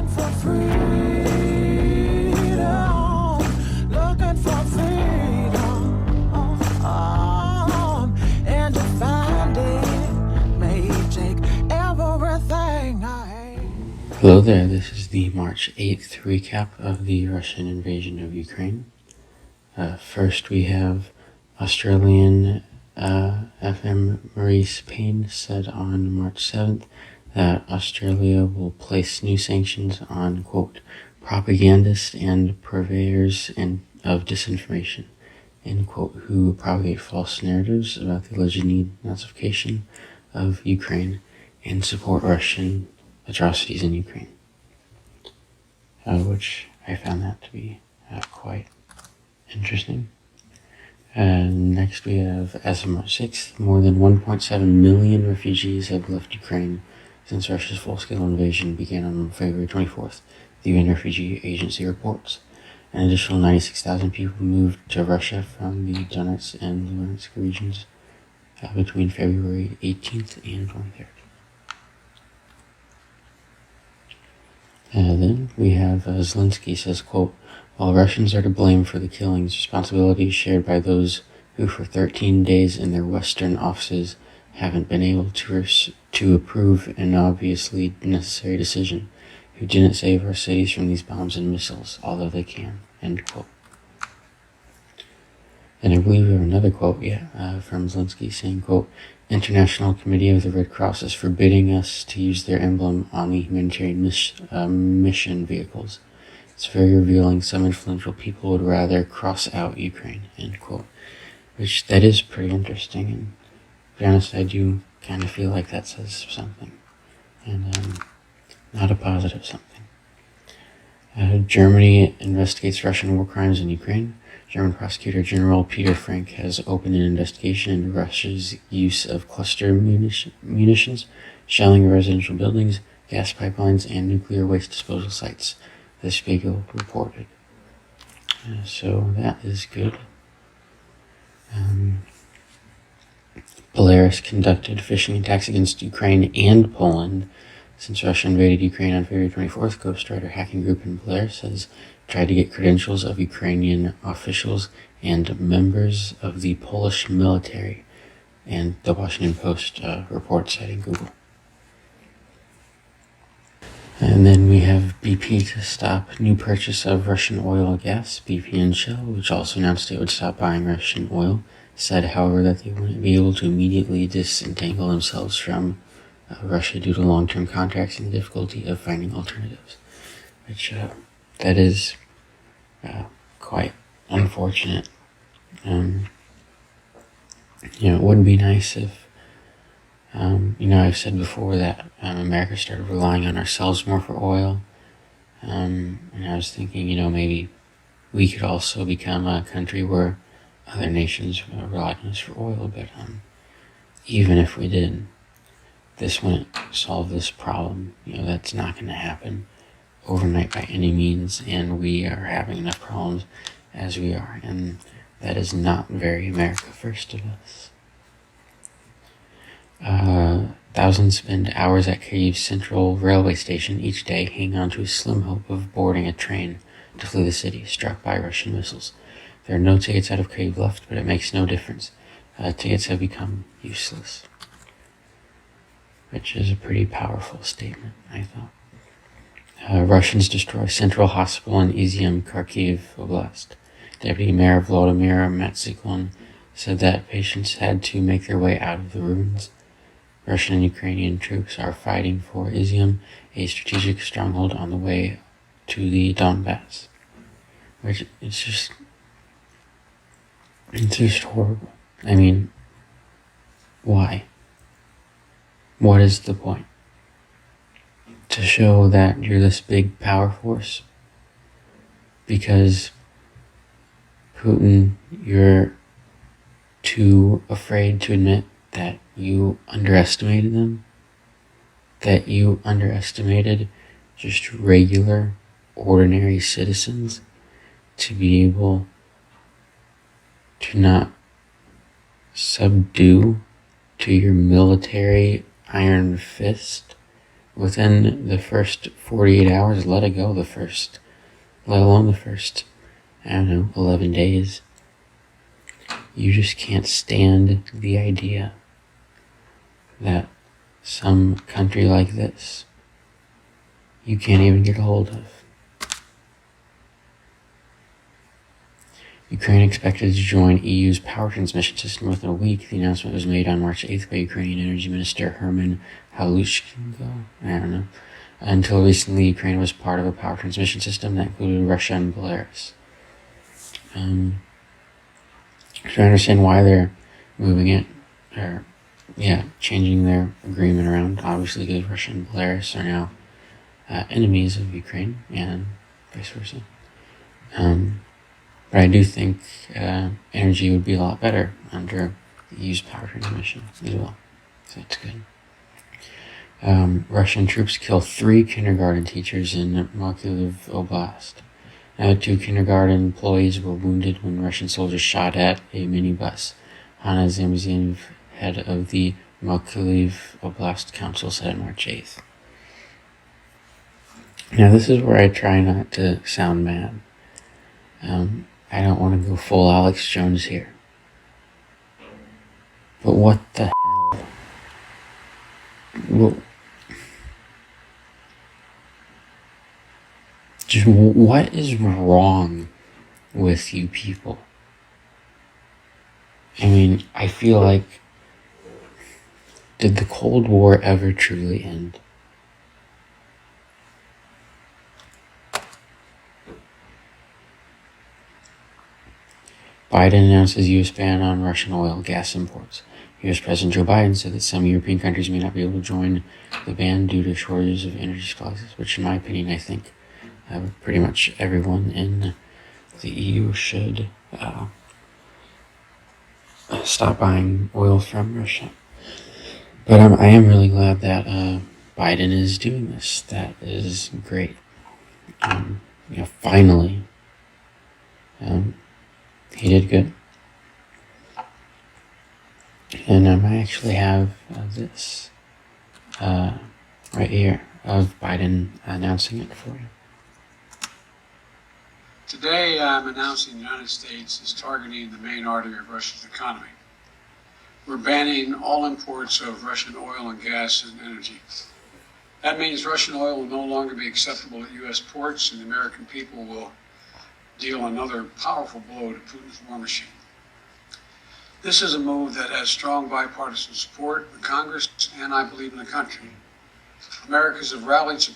looking for freedom, looking for freedom, and to find it may take everything I hate. Hello there, this is the March 8th recap of the Russian invasion of Ukraine. First we have Australian FM Maurice Payne said on March 7th that Australia will place new sanctions on, quote, propagandists and purveyors of disinformation, end quote, who propagate false narratives about the alleged Nazification of Ukraine and support Russian atrocities in Ukraine, which I found that to be quite interesting. Next we have, as of March 6th, more than 1.7 million refugees have left Ukraine since Russia's full-scale invasion began on February 24th, the UN Refugee Agency reports. An additional 96,000 people moved to Russia from the Donetsk and Luhansk regions between February 18th and 23rd. Then we have Zelensky says, quote, while Russians are to blame for the killings, responsibility is shared by those who for 13 days in their Western offices haven't been able to approve an obviously necessary decision, who didn't save our cities from these bombs and missiles, although they can, end quote. And I believe we have another quote from Zelensky saying, quote, International Committee of the Red Cross is forbidding us to use their emblem on the humanitarian mission vehicles. It's very revealing. Some influential people would rather cross out Ukraine, end quote. Which, that is pretty interesting, and to be honest, I do kind of feel like that says something, and not a positive something. Germany investigates Russian war crimes in Ukraine. German Prosecutor General Peter Frank has opened an investigation into Russia's use of cluster munitions, shelling of residential buildings, gas pipelines, and nuclear waste disposal sites, the Spiegel reported. So that is good. Belarus conducted phishing attacks against Ukraine and Poland since Russia invaded Ukraine on February 24th. Ghostwriter hacking group in Belarus has tried to get credentials of Ukrainian officials and members of the Polish military, and the Washington Post reports citing Google. And then we have BP to stop new purchase of Russian oil and gas. BP and Shell, which also announced it would stop buying Russian oil, said, however, that they wouldn't be able to immediately disentangle themselves from Russia due to long-term contracts and the difficulty of finding alternatives, which that is quite unfortunate. It would be nice if, I've said before that America started relying on ourselves more for oil, and I was thinking, maybe we could also become a country where other nations rely on us for oil, but even if we did, this wouldn't solve this problem. That's not going to happen overnight by any means, and we are having enough problems as we are, and that is not very America first of us. Thousands spend hours at Kyiv's central railway station each day, hanging on to a slim hope of boarding a train to flee the city, struck by Russian missiles. There are no tickets out of Kyiv left, but it makes no difference. Tickets have become useless, which is a pretty powerful statement, I thought. Russians destroy Central Hospital in Izium, Kharkiv Oblast. Deputy Mayor Vladimir Matziklon said that patients had to make their way out of the ruins. Russian and Ukrainian troops are fighting for Izium, a strategic stronghold on the way to the Donbass. Which it's just horrible. I mean, why? What is the point? To show that you're this big power force? Because Putin, you're too afraid to admit that you underestimated them? That you underestimated just regular, ordinary citizens to be able to not subdue to your military iron fist within the first 48 hours, let it go let alone the first, 11 days. You just can't stand the idea that some country like this you can't even get a hold of. Ukraine expected to join EU's power transmission system within a week. The announcement was made on March 8th by Ukrainian Energy Minister Herman Halushchenko. Until recently, Ukraine was part of a power transmission system that included Russia and Belarus. To understand why they're moving it, or changing their agreement around, obviously because Russia and Belarus are now enemies of Ukraine and vice versa. But I do think energy would be a lot better under the EU's power transmission as well. So that's good. Russian troops kill 3 kindergarten teachers in Mykolaiv Oblast. 2 kindergarten employees were wounded when Russian soldiers shot at a minibus. Hanna Zamziev, head of the Mykolaiv Oblast Council, said on March 8th. Now, this is where I try not to sound mad. I don't want to go full Alex Jones here. But what the hell? Well, just what is wrong with you people? I mean, I feel like, did the Cold War ever truly end? Biden announces U.S. ban on Russian oil and gas imports. U.S. President Joe Biden said that some European countries may not be able to join the ban due to shortages of energy supplies, which in my opinion, I think pretty much everyone in the EU should stop buying oil from Russia. But I am really glad that Biden is doing this. That is great. Finally. He did good. And I actually have this right here of Biden announcing it for you. Today I'm announcing the United States is targeting the main artery of Russia's economy. We're banning all imports of Russian oil and gas and energy. That means Russian oil will no longer be acceptable at U.S. ports, and the American people will deal another powerful blow to Putin's war machine. This is a move that has strong bipartisan support in Congress and I believe in the country. Americans have rallied to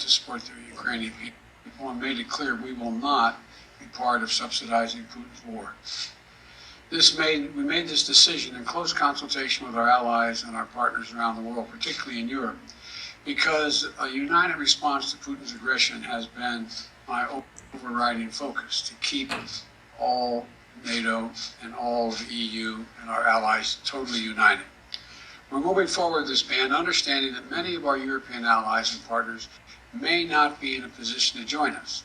support the Ukrainian people and made it clear we will not be part of subsidizing Putin's war. We made this decision in close consultation with our allies and our partners around the world, particularly in Europe, because a united response to Putin's aggression has been my overriding focus, to keep all NATO and all of the EU and our allies totally united. We're moving forward with this ban, understanding that many of our European allies and partners may not be in a position to join us.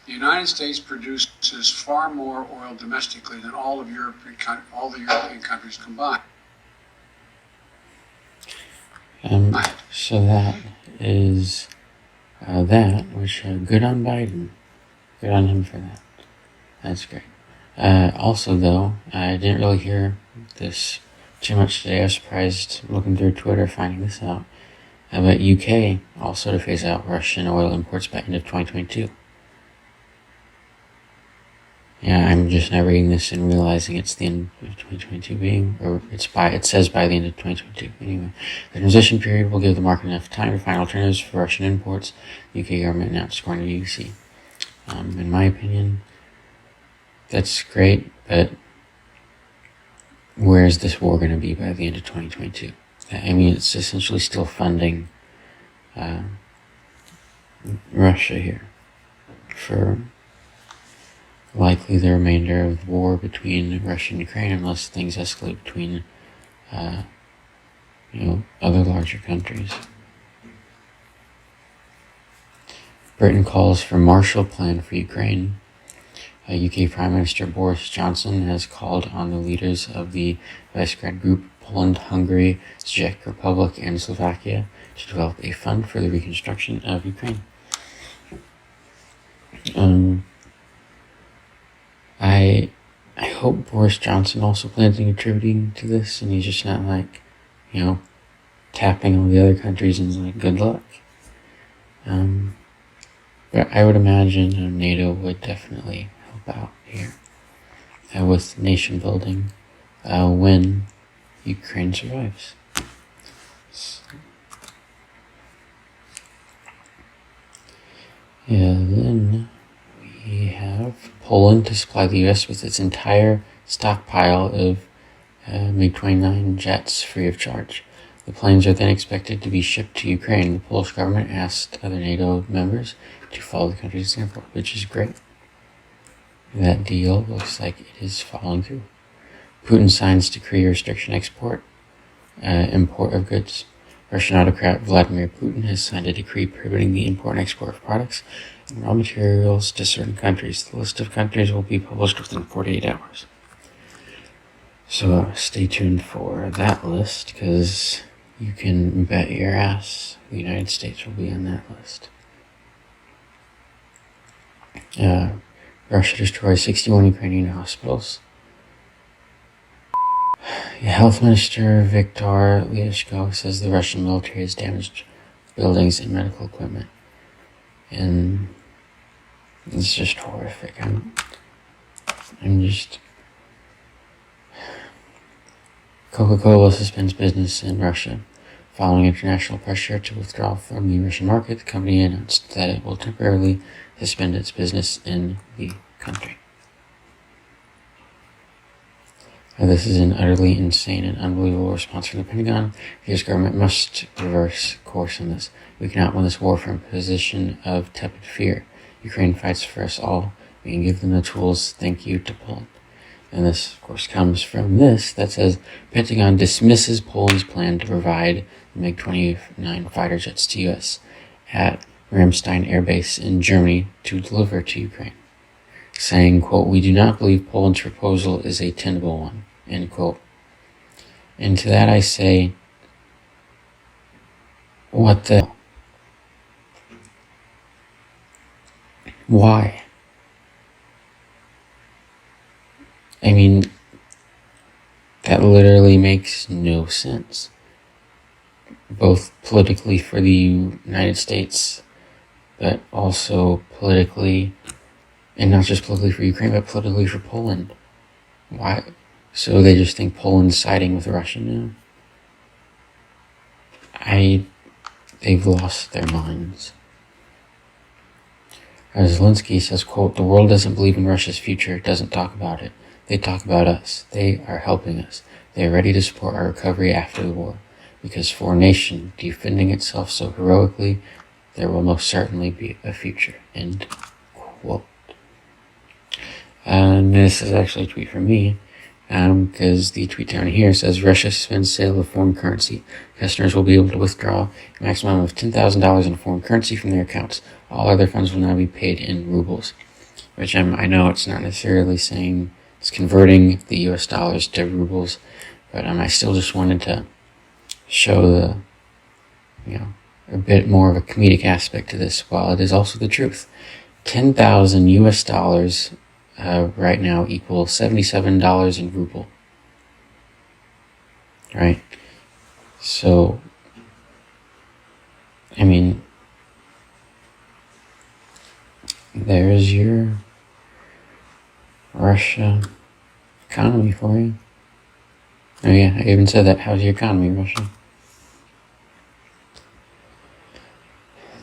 The United States produces far more oil domestically than all the European countries combined. So that is which good on Biden. Good on him for that. That's great. Also, though, I didn't really hear this too much today. I was surprised looking through Twitter finding this out. But UK also to phase out Russian oil imports by end of 2022. Yeah, I'm just now reading this and realizing it's the end of 2022 it says by the end of 2022. Anyway, the transition period will give the market enough time to find alternatives for Russian imports. The UK government announced according to BBC. In my opinion, that's great, but where is this war going to be by the end of 2022? I mean, it's essentially still funding Russia here for likely the remainder of the war between Russia and Ukraine, unless things escalate between other larger countries. Britain calls for Marshall Plan for Ukraine. UK Prime Minister Boris Johnson has called on the leaders of the Visegrad Group, Poland, Hungary, Czech Republic, and Slovakia to develop a fund for the reconstruction of Ukraine. I hope Boris Johnson also plans on contributing to this, and he's just not like, tapping all the other countries and like, good luck. But I would imagine NATO would definitely help out here with nation building when Ukraine survives. Then we have Poland to supply the U.S. with its entire stockpile of MiG-29 jets free of charge. The planes are then expected to be shipped to Ukraine. The Polish government asked other NATO members to follow the country's example, which is great. That deal looks like it is following through. Putin signs decree restriction import of goods. Russian autocrat Vladimir Putin has signed a decree prohibiting the import and export of products and raw materials to certain countries. The list of countries will be published within 48 hours. So stay tuned for that list, because you can bet your ass the United States will be on that list. Russia destroys 61 Ukrainian hospitals. Health Minister Viktor Lyashko says the Russian military has damaged buildings and medical equipment. And it's just horrific. Coca-Cola suspends business in Russia. Following international pressure to withdraw from the Russian market, the company announced that it will temporarily suspend its business in the country. This is an utterly insane and unbelievable response from the Pentagon. The U.S. government must reverse course on this. We cannot win this war from a position of tepid fear. Ukraine fights for us all. We can give them the tools. Thank you to Poland. And this, of course, comes from this that says, Pentagon dismisses Poland's plan to provide MiG-29 fighter jets to U.S. at Ramstein Air Base in Germany to deliver to Ukraine, saying, quote, "We do not believe Poland's proposal is a tenable one," end quote. And to that I say, what the... Why? I mean, that literally makes no sense. Both politically for the United States, but also politically, and not just politically for Ukraine, but politically for Poland. Why? So they just think Poland's siding with Russia now? They've lost their minds. Zelensky says, quote, "The world doesn't believe in Russia's future, doesn't talk about it. They talk about us. They are helping us. They are ready to support our recovery after the war. Because for a nation defending itself so heroically, there will most certainly be a future," end quote. And this is actually a tweet from me, because the tweet down here says, "Russia suspends sale of foreign currency. Customers will be able to withdraw a maximum of $10,000 in foreign currency from their accounts. All other funds will now be paid in rubles," which I know it's not necessarily saying it's converting the US dollars to rubles, but I still just wanted to show a bit more of a comedic aspect to this, while it is also the truth. 10,000 US dollars right now equals $77 in ruble. Right? So, I mean, there's your Russia economy for you. Oh yeah, I even said that. How's your economy, Russia?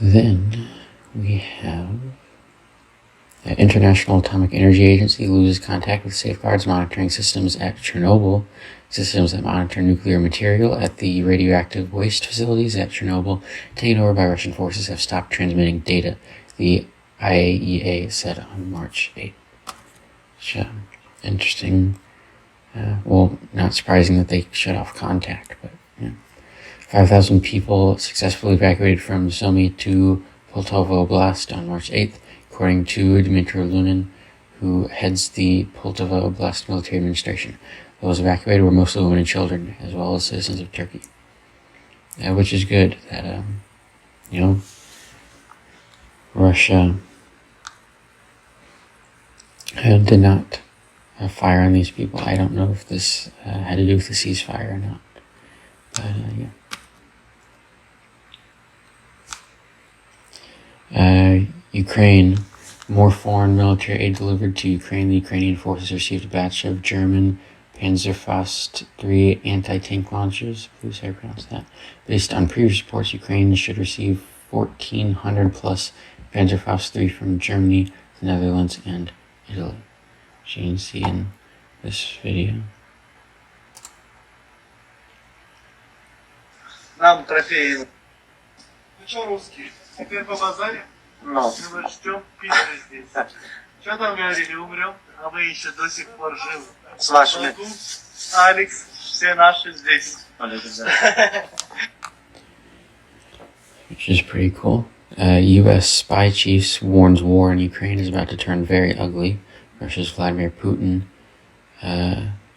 Then we have the International Atomic Energy Agency loses contact with safeguards monitoring systems at Chernobyl. Systems that monitor nuclear material at the radioactive waste facilities at Chernobyl, taken over by Russian forces, have stopped transmitting data, the IAEA said on March 8th. Which, interesting. Well, not surprising that they shut off contact, but 5,000 people successfully evacuated from Sumy to Poltava Oblast on March 8th, according to Dmitry Lunin, who heads the Poltava Oblast Military Administration. those evacuated were mostly women and children, as well as citizens of Turkey. Which is good that, Russia did not fire on these people. I don't know if this had to do with the ceasefire or not. But, Ukraine. More foreign military aid delivered to Ukraine. The Ukrainian forces received a batch of German Panzerfaust 3 anti-tank launchers. Please I pronounced that. Based on previous reports, Ukraine should receive 1,400 plus Panzerfaust 3 from Germany, the Netherlands, and Italy. As you can see in this video. Нам трофеи. Ну что, русские? Теперь по базаре? Ну. Мы ждем Питера здесь. Что там говорили, умрем, а мы еще до сих пор живы. С вашими. Могу, Алекс, все наши здесь. Which is pretty cool. U.S. spy chiefs warns war in Ukraine is about to turn very ugly. Russia's Vladimir Putin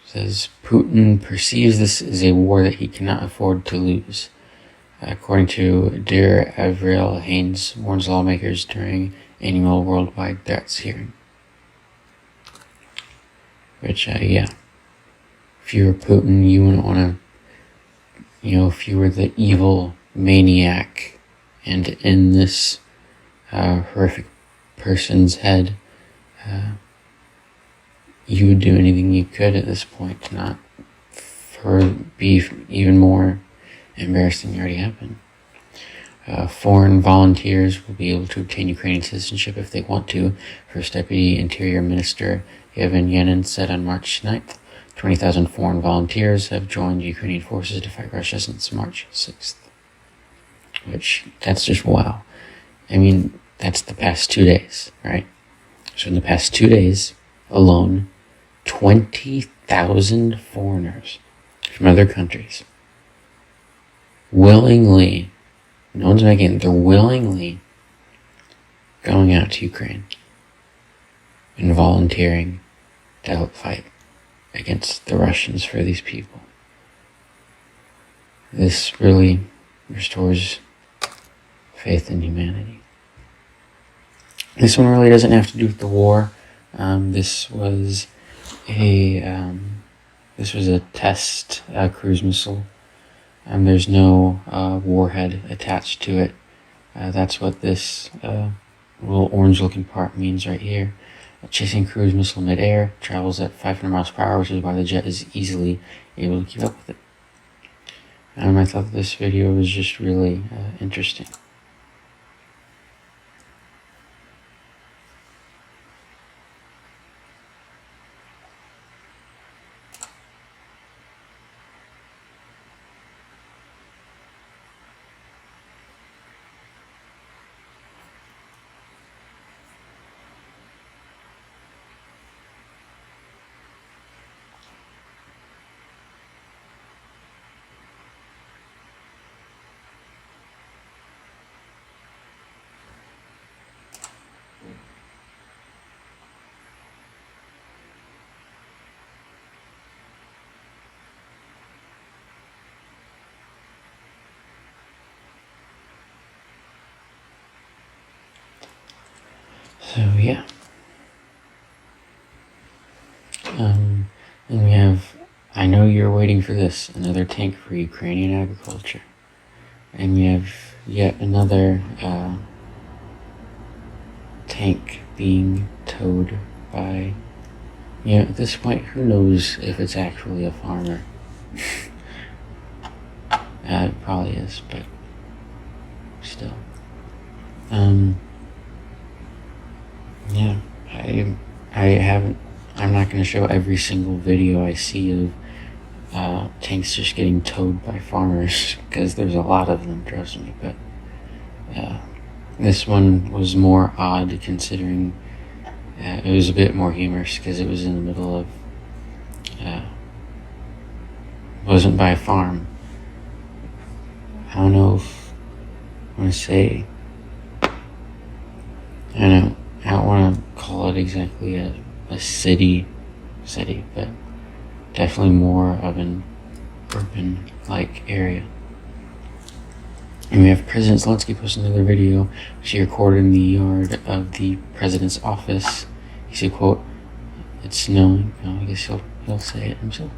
says Putin perceives this as a war that he cannot afford to lose. According to Dear Avril Haines, warns lawmakers during annual worldwide threats hearing. Which, if you were Putin, you wouldn't want to, if you were the evil maniac and in this horrific person's head, you would do anything you could at this point to not be even more embarrassed than you already have been. Foreign volunteers will be able to obtain Ukrainian citizenship if they want to. First Deputy Interior Minister Yevhen Yenin said on March 9th, 20,000 foreign volunteers have joined Ukrainian forces to fight Russia since March 6th. Which, that's just wow. I mean, that's the past 2 days, right? So in the past 2 days alone, 20,000 foreigners from other countries willingly, no one's making it, they're willingly going out to Ukraine and volunteering to help fight against the Russians for these people. This really restores faith in humanity. This one really doesn't have to do with the war. This was a test cruise missile. There's no warhead attached to it. That's what this little orange-looking part means right here. A chasing cruise missile mid-air, travels at 500 miles per hour, which is why the jet is easily able to keep up with it. I thought this video was just really interesting. So yeah. And we have, I know you're waiting for this, another tank for Ukrainian agriculture. And we have yet another tank being towed by, at this point, who knows if it's actually a farmer. It probably is, but still. I'm not going to show every single video I see of tanks just getting towed by farmers, because there's a lot of them, trust me, but this one was more odd considering it was a bit more humorous because it was in the middle of, wasn't by a farm. I don't know if I want to say, I don't want to call it exactly a city, but definitely more of an urban-like area. And we have President Zelensky posted another video which he recorded in the yard of the president's office. He said, quote, "It's snowing." I guess he'll say it himself.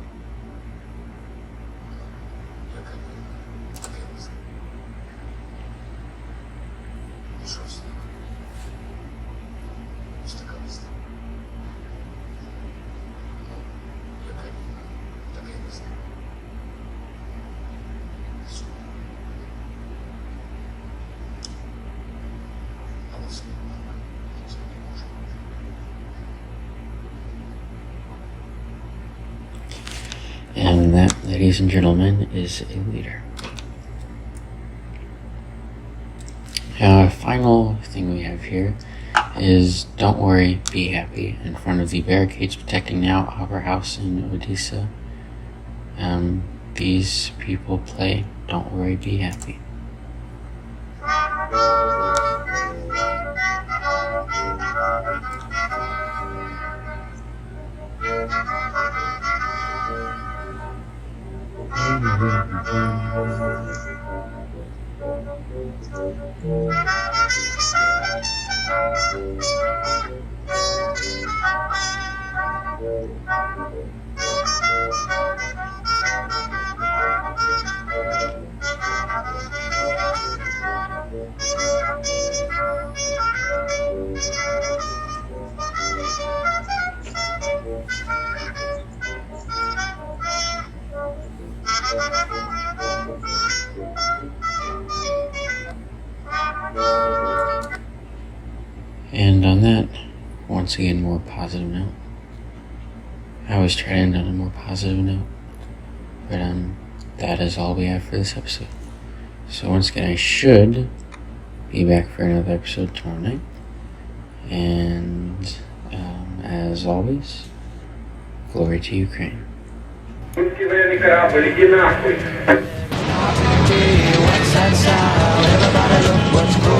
And that, ladies and gentlemen, is a leader. Now, a final thing we have here is "Don't worry, be happy" in front of the barricades protecting now Opera House in Odessa. These people play "Don't worry, be happy." And on that, once again, more positive note. I always try to end on a more positive note, but that is all we have for this episode. So once again, I should be back for another episode tomorrow night. And as always, glory to Ukraine. What's outside? Everybody look what's growing.